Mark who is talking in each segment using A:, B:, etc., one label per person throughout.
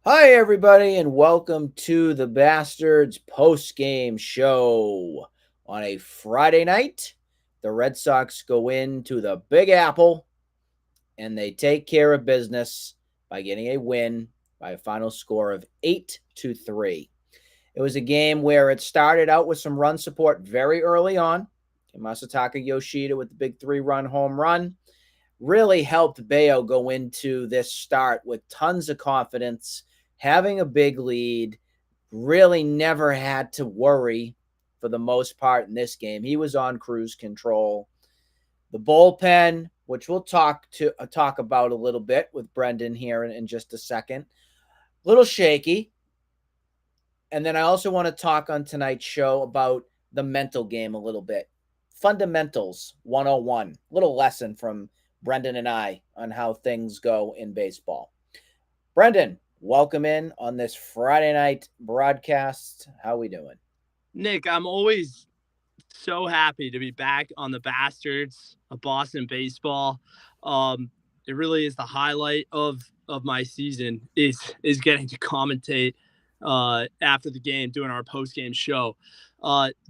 A: Hi, everybody, and welcome to the Bastards post-game show. On a Friday night, the Red Sox go into the Big Apple and they take care of business by getting a win by a final score of 8-3. It was a game where it started out with some run support very early on. Masataka Yoshida with the big 3-run home run really helped Bello go into this start with tons of confidence, having a big lead, really never had to worry for the most part in this game. He was on cruise control. The bullpen, which we'll talk about a little bit with Brendan here in just a second, a little shaky. And then I also want to talk on tonight's show about the mental game a little bit. Fundamentals 101, little lesson from Brendan and I on how things go in baseball. Brendan, welcome in on this Friday night broadcast. How we doing?
B: Nick, I'm always so happy to be back on the Bastards of Boston baseball. It really is the highlight of my season is getting to commentate after the game, doing our post game show.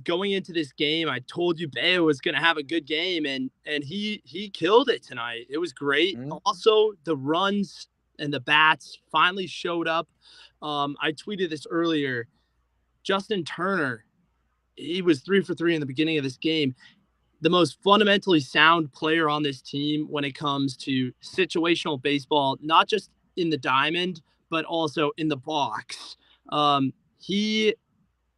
B: Going into this game, I told you Bayo was going to have a good game, and he killed it tonight. It was great.
A: Mm-hmm.
B: Also, the runs and the bats finally showed up. I tweeted this earlier. Justin Turner, he was 3 for 3 in the beginning of this game. The most fundamentally sound player on this team when it comes to situational baseball, not just in the diamond, but also in the box. He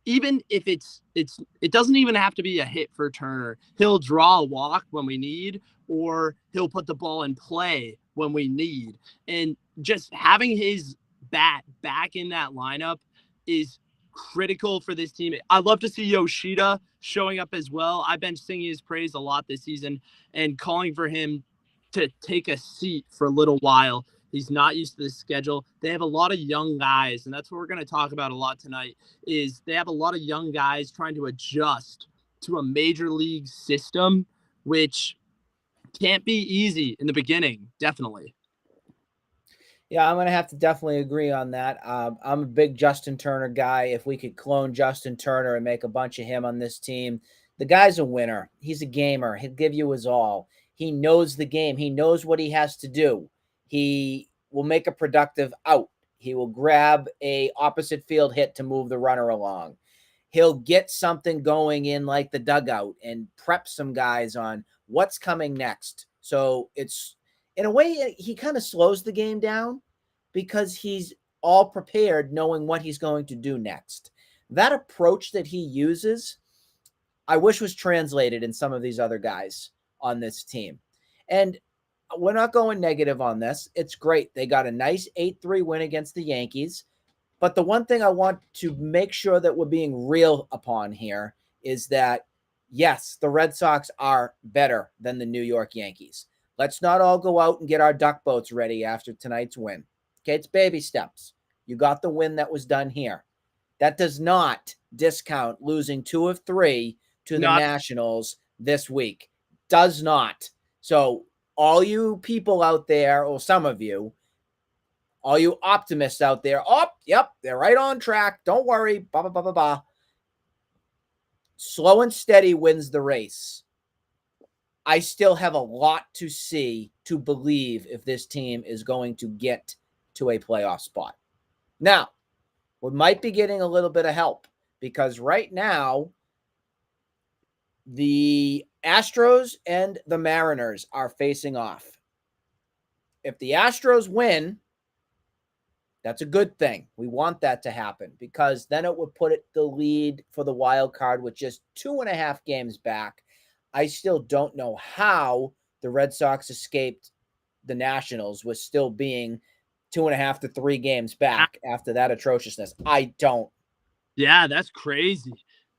B: even if it doesn't even have to be a hit for Turner. He'll draw a walk when we need, or he'll put the ball in play when we need. And just having his bat back in that lineup is critical for this team. I'd love to see Yoshida showing up as well. I've been singing his praise a lot this season and calling for him to take a seat for a little while. He's not used to this schedule. They have a lot of young guys, and that's what we're going to talk about a lot tonight. Is they have a lot of young guys trying to adjust to a major league system, which can't be easy in the beginning. Definitely.
A: Yeah, I'm going to have to definitely agree on that. I'm a big Justin Turner guy. If we could clone Justin Turner and make a bunch of him on this team, the guy's a winner. He's a gamer. He'll give you his all. He knows the game. He knows what he has to do. He will make a productive out. He will grab a opposite field hit to move the runner along. He'll get something going in like the dugout and prep some guys on what's coming next. So it's in a way he kind of slows the game down because he's all prepared knowing what he's going to do next. That approach that he uses, I wish was translated in some of these other guys on this team. And we're not going negative on this. It's great. They got a nice 8-3 win against the Yankees. But the one thing I want to make sure that we're being real upon here is that, yes, the Red Sox are better than the New York Yankees. Let's not all go out and get our duck boats ready after tonight's win. Okay, it's baby steps. You got the win that was done here. That does not discount losing 2 of 3 to the
B: Not
A: Nationals this week. Does not. So, all you people out there, or some of you, all you optimists out there, oh, yep, they're right on track. Don't worry. Blah, blah, blah, blah, blah. Slow and steady wins the race. I still have a lot to see to believe if this team is going to get to a playoff spot. Now, we might be getting a little bit of help because right now, the Astros and the Mariners are facing off. If the Astros win, that's a good thing. We want that to happen because then it would put it the lead for the wild card with just 2.5 games back. I still don't know how the Red Sox escaped the Nationals with still being 2.5 to 3 games back after that atrociousness. I don't.
B: Yeah, that's crazy.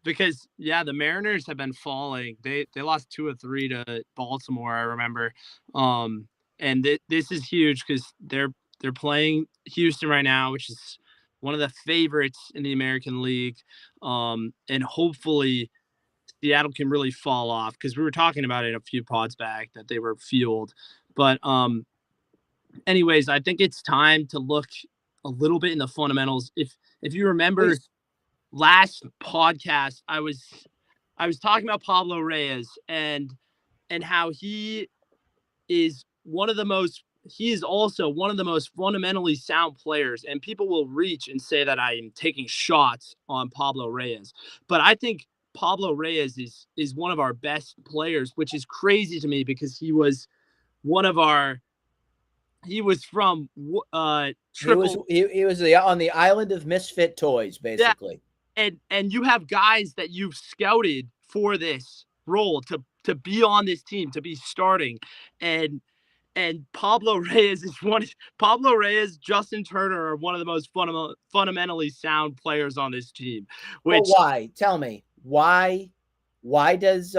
B: Because the Mariners have been falling. They lost 2 of 3 to Baltimore, I remember. And this is huge because they're playing Houston right now, which is one of the favorites in the American League. And hopefully Seattle can really fall off because we were talking about it a few pods back that they were fueled. But anyways, I think it's time to look a little bit in the fundamentals. If you remember
A: Please.
B: last podcast, I was talking about Pablo Reyes and how he is also one of the most fundamentally sound players. And people will reach and say that I am taking shots on Pablo Reyes. But I think Pablo Reyes is one of our best players, which is crazy to me because he was from triple.
A: He was on the island of misfit toys, basically.
B: Yeah, and you have guys that you've scouted for this role to be on this team, to be starting, and Pablo Reyes, Justin Turner are one of the most fundamentally sound players on this team.
A: Well, why? Tell me why? Why does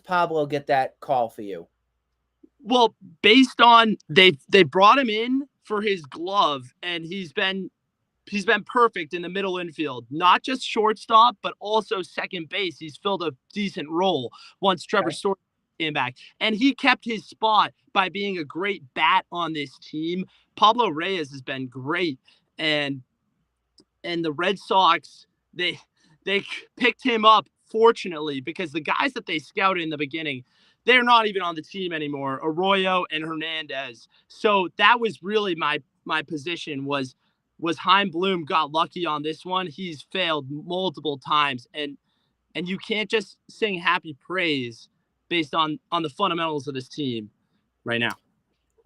A: Pablo get that call for you?
B: Well, based on they brought him in for his glove, and he's been perfect in the middle infield, not just shortstop, but also second base. He's filled a decent role once Trevor Story came back, and he kept his spot by being a great bat on this team. Pablo Reyes has been great, and the Red Sox, they picked him up, fortunately, because the guys that they scouted in the beginning, they're not even on the team anymore, Arroyo and Hernandez. So that was really my position was Chaim Bloom got lucky on this one. He's failed multiple times, and you can't just sing happy praise based on the fundamentals of this team right now.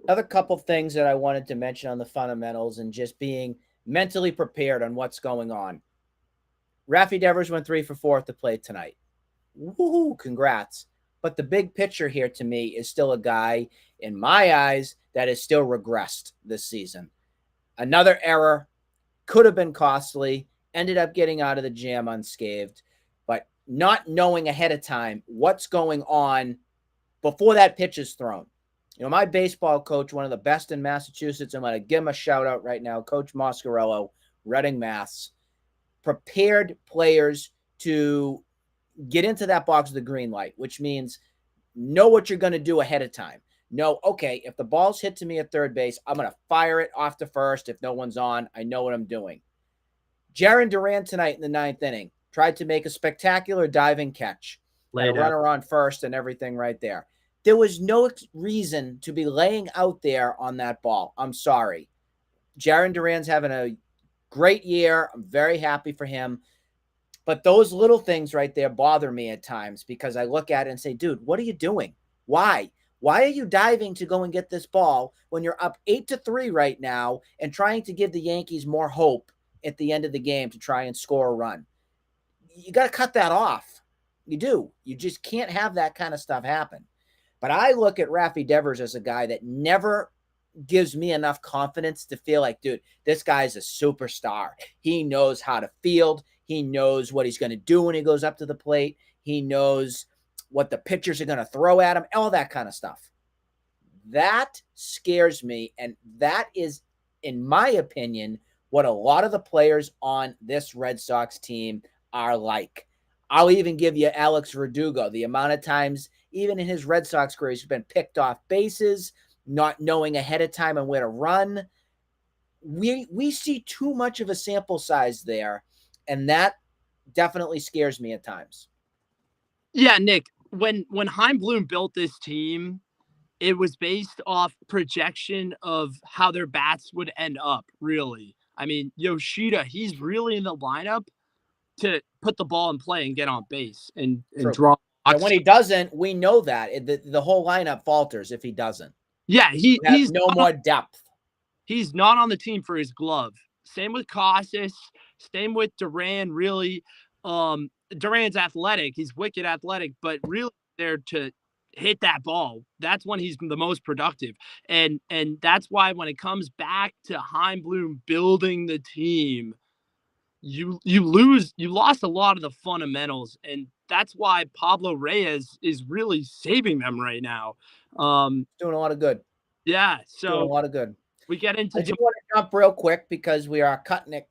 A: Other couple things that I wanted to mention on the fundamentals and just being mentally prepared on what's going on. Rafi Devers went 3 for 4 at the plate tonight. Woohoo, congrats. But the big picture here to me is still a guy, in my eyes, that is still regressed this season. Another error, could have been costly, ended up getting out of the jam unscathed, but not knowing ahead of time what's going on before that pitch is thrown. You know, my baseball coach, one of the best in Massachusetts, I'm going to give him a shout out right now, Coach Moscarello, Reading, Mass, prepared players to get into that box with the green light, which means know what you're going to do ahead of time. Know, okay, if the ball's hit to me at third base, I'm going to fire it off to first. If no one's on, I know what I'm doing. Jarren Duran tonight in the 9th inning tried to make a spectacular diving catch. Had a runner on first and everything right there. There was no reason to be laying out there on that ball. I'm sorry. Jarren Duran's having a great year. I'm very happy for him. But those little things right there bother me at times because I look at it and say, dude, what are you doing? Why? Why are you diving to go and get this ball when you're up 8-3 right now and trying to give the Yankees more hope at the end of the game to try and score a run? You got to cut that off. You do. You just can't have that kind of stuff happen. But I look at Rafi Devers as a guy that never gives me enough confidence to feel like, dude, this guy's a superstar. He knows how to field. He knows what he's going to do when he goes up to the plate. He knows what the pitchers are going to throw at him, all that kind of stuff. That scares me, and that is, in my opinion, what a lot of the players on this Red Sox team are like. I'll even give you Alex Verdugo, the amount of times, even in his Red Sox career, he's been picked off bases, not knowing ahead of time and where to run. We see too much of a sample size there, and that definitely scares me at times.
B: Yeah, Nick, when Chaim Bloom built this team, it was based off projection of how their bats would end up, really. I mean, Yoshida, he's really in the lineup to put the ball in play and get on base and draw.
A: And when he doesn't, we know that. The whole lineup falters if he doesn't.
B: Yeah, he's
A: no more depth.
B: He's not on the team for his glove. Same with Casas. Same with Duran, really. Duran's athletic. He's wicked athletic, but really there to hit that ball. That's when he's the most productive. And that's why when it comes back to Chaim Bloom building the team, you lost a lot of the fundamentals. And that's why Pablo Reyes is really saving them right now.
A: Doing a lot of good.
B: Yeah. So
A: doing a lot of good.
B: We get into.
A: I just want to jump real quick because we are cutting it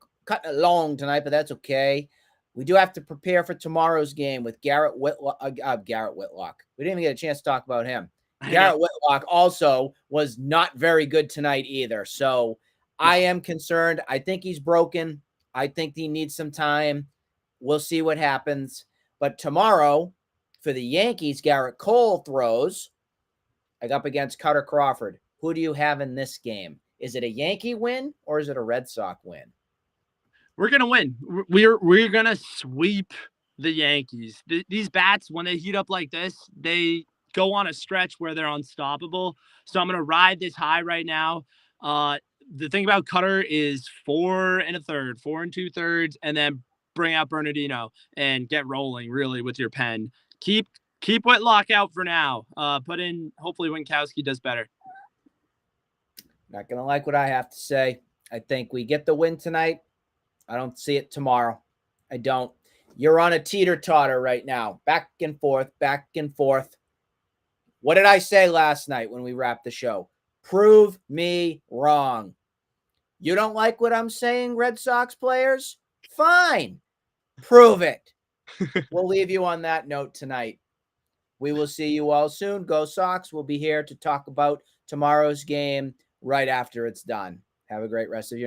A: long tonight, but that's okay. We do have to prepare for tomorrow's game with Garrett Whitlock. Garrett Whitlock. We didn't even get a chance to talk about him. Garrett Whitlock also was not very good tonight either. So I am concerned. I think he's broken. I think he needs some time. We'll see what happens. But tomorrow, for the Yankees, Garrett Cole throws up against Kutter Crawford. Who do you have in this game? Is it a Yankee win or is it a Red Sox win?
B: We're gonna win. We're gonna sweep the Yankees. These bats, when they heat up like this, they go on a stretch where they're unstoppable. So I'm gonna ride this high right now. The thing about Cutter is 4 1/3, 4 2/3, and then bring out Bernardino and get rolling really with your pen. Keep Whitlock out for now. Put in hopefully Winkowski does better.
A: Not gonna like what I have to say. I think we get the win tonight. I don't see it tomorrow. I don't. You're on a teeter-totter right now. Back and forth, back and forth. What did I say last night when we wrapped the show? Prove me wrong. You don't like what I'm saying, Red Sox players? Fine. Prove it. We'll leave you on that note tonight. We will see you all soon. Go Sox. We'll be here to talk about tomorrow's game right after it's done. Have a great rest of your